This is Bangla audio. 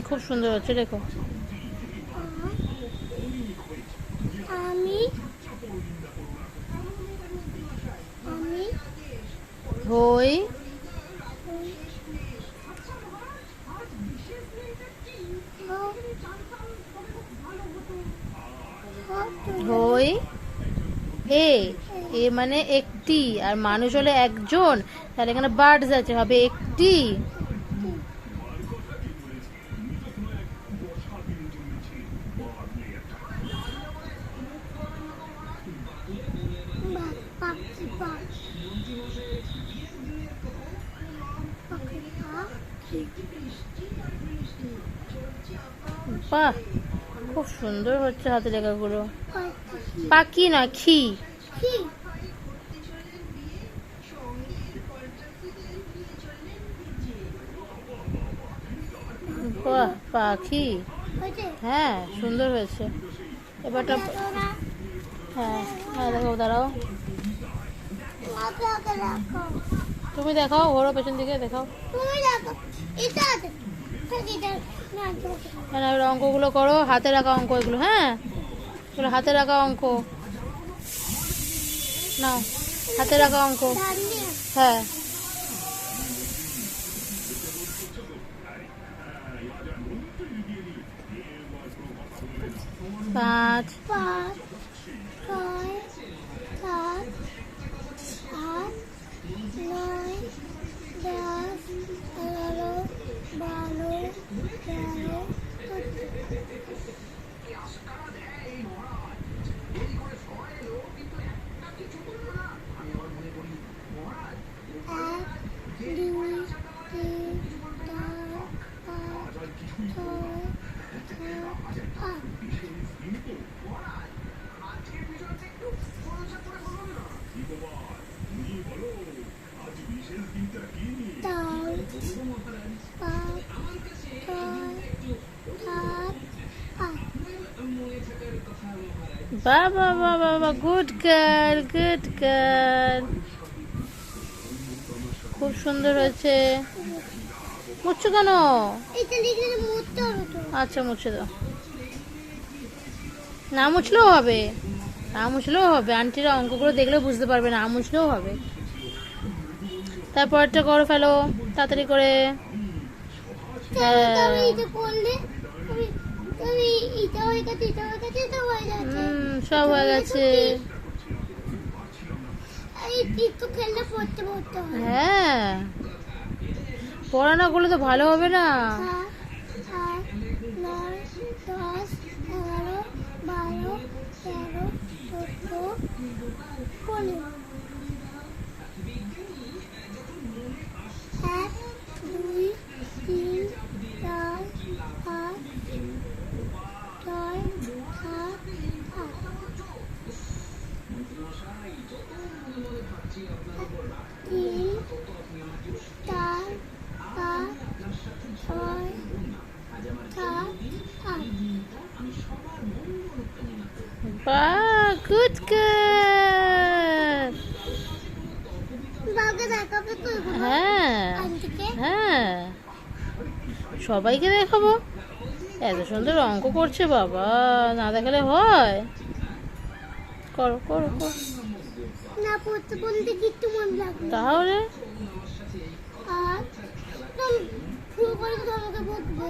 খুব সুন্দর হচ্ছে, দেখো। আমি আমি হই হই এ এ মানে একটি, আর মানুষ হলে একজন, তাহলে এখানে বার্ডস আছে, হবে একটি। পাখি পাখি বাহ, খুব সুন্দর হচ্ছে হাতে লেখাগুলো। পাখি না, খি। বাহ, পাখি। হ্যাঁ, সুন্দর হয়েছে। এবারটা হ্যাঁ হ্যাঁ, দেখো, দাঁড়াও, তুমি দেখাও, ওরও পেছন দিকে দেখাও। হ্যাঁ, এবার অঙ্কগুলো করো, হাতে রাখা অঙ্ক এগুলো। হ্যাঁ, এগুলো হাতে রাখা অঙ্ক, নাও, হাতে রাখা অঙ্ক। হ্যাঁ, পাঁচ, ছয়, সাত, আট, নয়, 10, 11, 12, 13, বাবা বাবা বাবা, গুড গার্ল, গুড গার্ল, খুব সুন্দর হয়েছে। মুছছো কেন? আচ্ছা, মুছে দাও। না মুছলেও হবে, না মুছলেও হবে, আন্টিরা অঙ্কগুলো দেখলে বুঝতে পারবে, না মুছলেও হবে। তারপরটা করো, ফেলো তাড়াতাড়ি করে। সব হয়ে গেছে। হ্যাঁ, পড়া না করলে তো ভালো হবে না। 10, 11, 12, 13, 14, 15। 1, 2, 3, 4, 5, 6, 7, 8। 3, 4, 5, 6, 7, 8। বাহ, গুড গার্ল। হ্যাঁ হ্যাঁ, সবাইকে দেখাবো, এত সুন্দর অঙ্ক করছে বাবা, না দেখালে হয়। করো করো করো, না পড়তে বলতে কি একটু মন লাগবে তাহলে। আর ফুল করে তো আমাকে বকবে।